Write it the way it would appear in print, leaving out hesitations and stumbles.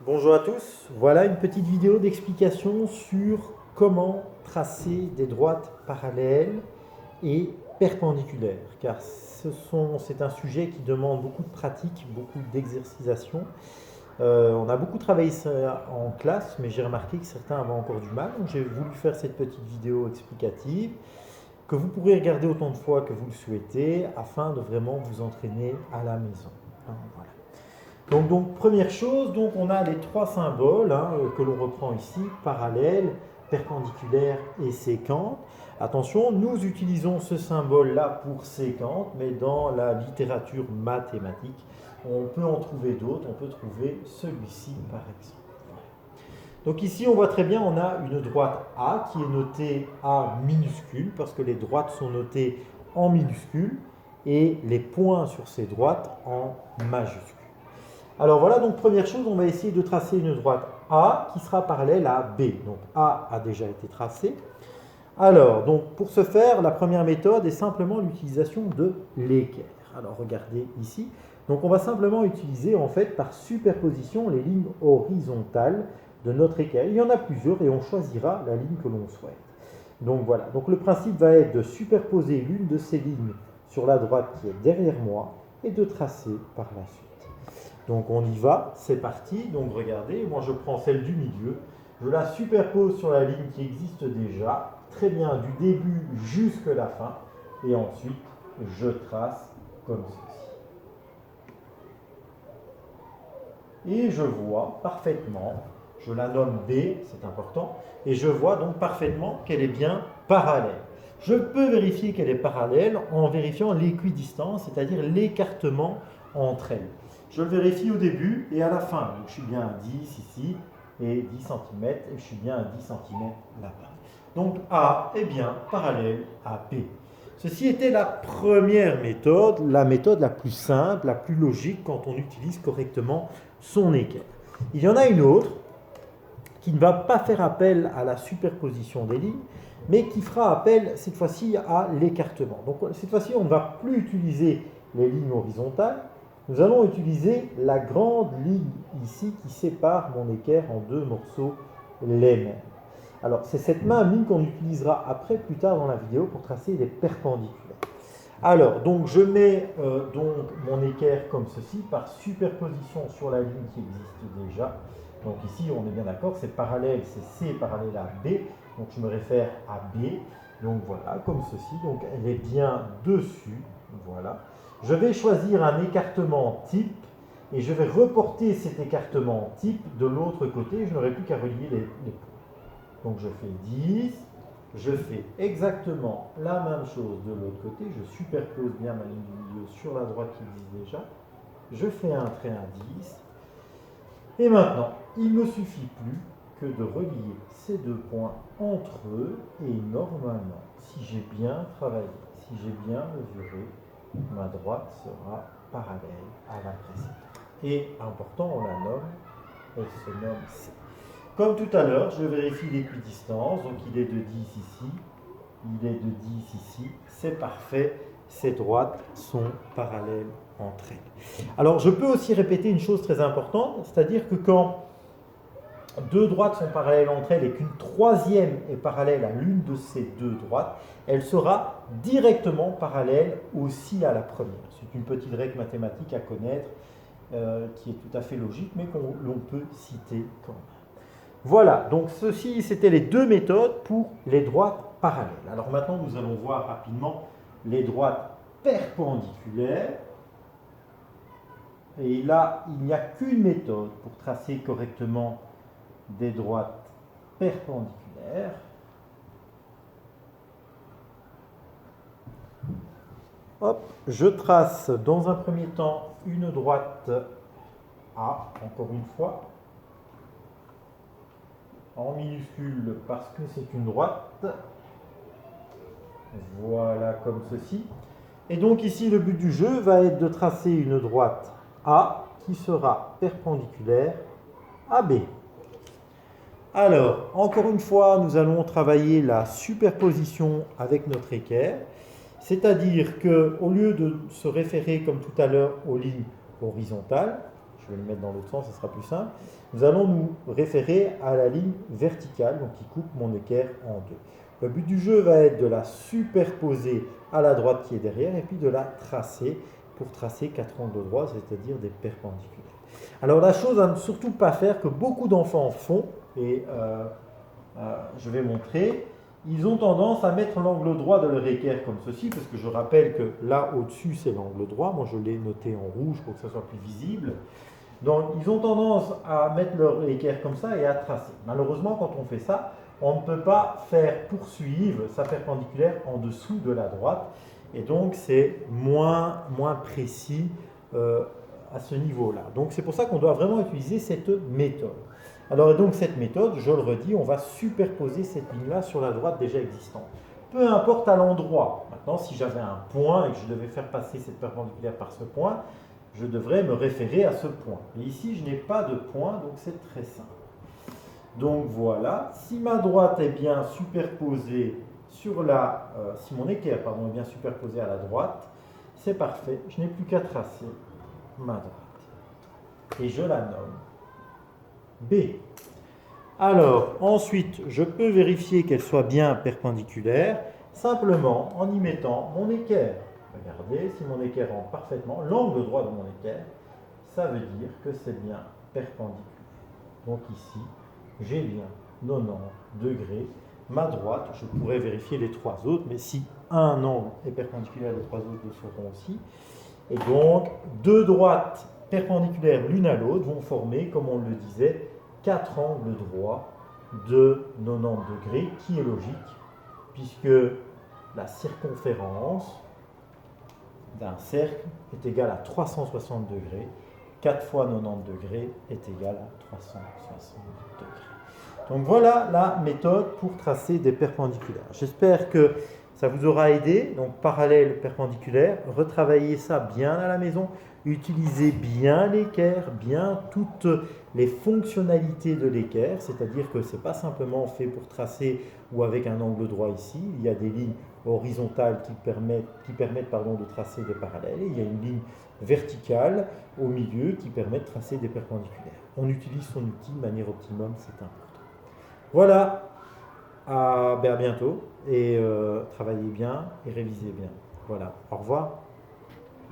Bonjour à tous, voilà une petite vidéo d'explication sur comment tracer des droites parallèles et perpendiculaires, car c'est un sujet qui demande beaucoup de pratique, beaucoup d'exercitation. On a beaucoup travaillé ça en classe, mais j'ai remarqué que certains avaient encore du mal, donc j'ai voulu faire cette petite vidéo explicative que vous pourrez regarder autant de fois que vous le souhaitez afin de vraiment vous entraîner à la maison. Voilà. Donc, première chose, donc on a les trois symboles que l'on reprend ici, parallèle, perpendiculaire et séquente. Attention, nous utilisons ce symbole-là pour séquente, mais dans la littérature mathématique, on peut en trouver d'autres. On peut trouver celui-ci par exemple. Donc ici, on voit très bien, on a une droite A qui est notée A minuscule, parce que les droites sont notées en minuscule, et les points sur ces droites en majuscule. Alors voilà, donc première chose, on va essayer de tracer une droite A qui sera parallèle à B. Donc A a déjà été tracé. Alors, donc pour ce faire, la première méthode est simplement l'utilisation de l'équerre. Alors regardez ici. Donc on va simplement utiliser en fait par superposition les lignes horizontales de notre équerre. Il y en a plusieurs et on choisira la ligne que l'on souhaite. Donc voilà, donc le principe va être de superposer l'une de ces lignes sur la droite qui est derrière moi et de tracer par la suite. Donc on y va, c'est parti. Donc regardez, moi je prends celle du milieu, je la superpose sur la ligne qui existe déjà, très bien du début jusqu'à la fin, et ensuite je trace comme ceci. Et je vois parfaitement, je la nomme B, c'est important, et je vois donc parfaitement qu'elle est bien parallèle. Je peux vérifier qu'elle est parallèle en vérifiant l'équidistance, c'est-à-dire l'écartement entre elles. Je le vérifie au début et à la fin. Donc je suis bien à 10 ici et 10 cm et je suis bien à 10 cm là-bas. Donc A est bien parallèle à B. Ceci était la première méthode, la méthode la plus simple, la plus logique quand on utilise correctement son équerre. Il y en a une autre qui ne va pas faire appel à la superposition des lignes, mais qui fera appel cette fois-ci à l'écartement. Donc cette fois-ci, on ne va plus utiliser les lignes horizontales, nous allons utiliser la grande ligne ici qui sépare mon équerre en deux morceaux les mêmes. Alors c'est cette même ligne qu'on utilisera après, plus tard dans la vidéo, pour tracer les perpendiculaires. Alors, donc je mets donc mon équerre comme ceci, par superposition sur la ligne qui existe déjà. Donc ici, on est bien d'accord, c'est parallèle, c'est C parallèle à B. Donc je me réfère à B. Donc voilà, comme ceci. Donc elle est bien dessus. Voilà. Je vais choisir un écartement type et je vais reporter cet écartement type de l'autre côté. Je n'aurai plus qu'à relier les points. Donc je fais 10. Je fais exactement la même chose de l'autre côté. Je superpose bien ma ligne du milieu sur la droite qui existe déjà. Je fais un trait à 10. Et maintenant, il ne me suffit plus que de relier ces deux points entre eux. Et normalement, si j'ai bien travaillé, si j'ai bien mesuré, ma droite sera parallèle à la précédente. Et important, on la nomme, elle se nomme C. Comme tout à l'heure, je vérifie l'équidistance, donc il est de 10 ici, il est de 10 ici, c'est parfait, ces droites sont parallèles entre elles. Alors je peux aussi répéter une chose très importante, c'est-à-dire que quand deux droites sont parallèles entre elles et qu'une troisième est parallèle à l'une de ces deux droites, elle sera directement parallèle aussi à la première. C'est une petite règle mathématique à connaître qui est tout à fait logique, mais l'on peut citer quand même. Voilà, donc ceci, c'était les deux méthodes pour les droites parallèles. Alors maintenant, nous allons voir rapidement les droites perpendiculaires. Et là, il n'y a qu'une méthode pour tracer correctement des droites perpendiculaires. Hop, je trace dans un premier temps une droite A, encore une fois, en minuscule parce que c'est une droite. Voilà, comme ceci. Et donc ici, le but du jeu va être de tracer une droite A qui sera perpendiculaire à B. Alors, encore une fois, nous allons travailler la superposition avec notre équerre. C'est-à-dire qu'au lieu de se référer, comme tout à l'heure, aux lignes horizontales, je vais le mettre dans l'autre sens, ce sera plus simple. Nous allons nous référer à la ligne verticale, donc qui coupe mon équerre en deux. Le but du jeu va être de la superposer à la droite qui est derrière et puis de la tracer pour tracer 4 angles droits, c'est-à-dire des perpendiculaires. Alors la chose à ne surtout pas faire, que beaucoup d'enfants font, et je vais montrer, ils ont tendance à mettre l'angle droit de leur équerre comme ceci, parce que je rappelle que là au-dessus c'est l'angle droit, moi je l'ai noté en rouge pour que ça soit plus visible. Donc ils ont tendance à mettre leur équerre comme ça et à tracer. Malheureusement quand on fait ça, on ne peut pas faire poursuivre sa perpendiculaire en dessous de la droite, et donc c'est moins précis à ce niveau-là. Donc c'est pour ça qu'on doit vraiment utiliser cette méthode. Alors donc cette méthode, je le redis, on va superposer cette ligne-là sur la droite déjà existante. Peu importe à l'endroit. Maintenant, si j'avais un point et que je devais faire passer cette perpendiculaire par ce point, je devrais me référer à ce point. Mais ici, je n'ai pas de point, donc c'est très simple. Donc voilà, si ma droite est bien superposée sur la... si mon équerre, pardon, est bien superposé à la droite, c'est parfait. Je n'ai plus qu'à tracer ma droite. Et je la nomme B. Alors, ensuite, je peux vérifier qu'elle soit bien perpendiculaire, simplement en y mettant mon équerre. Regardez, si mon équerre rentre parfaitement, l'angle droit de mon équerre, ça veut dire que c'est bien perpendiculaire. Donc ici, j'ai bien 90 degrés. Ma droite, je pourrais vérifier les trois autres, mais si un angle est perpendiculaire, les trois autres le seront aussi. Et donc, deux droites perpendiculaires l'une à l'autre vont former, comme on le disait, 4 angles droits de 90 degrés, qui est logique, puisque la circonférence d'un cercle est égale à 360 degrés. 4 fois 90 degrés est égal à 360 degrés. Donc voilà la méthode pour tracer des perpendiculaires. J'espère que ça vous aura aidé. Donc parallèle, perpendiculaire, retravaillez ça bien à la maison. Utilisez bien l'équerre, bien toutes les fonctionnalités de l'équerre, c'est-à-dire que ce n'est pas simplement fait pour tracer ou avec un angle droit ici. Il y a des lignes horizontales qui permettent de tracer des parallèles, et il y a une ligne verticale au milieu qui permet de tracer des perpendiculaires. On utilise son outil de manière optimum, c'est important. Voilà, à bientôt, et travaillez bien et révisez bien. Voilà, au revoir.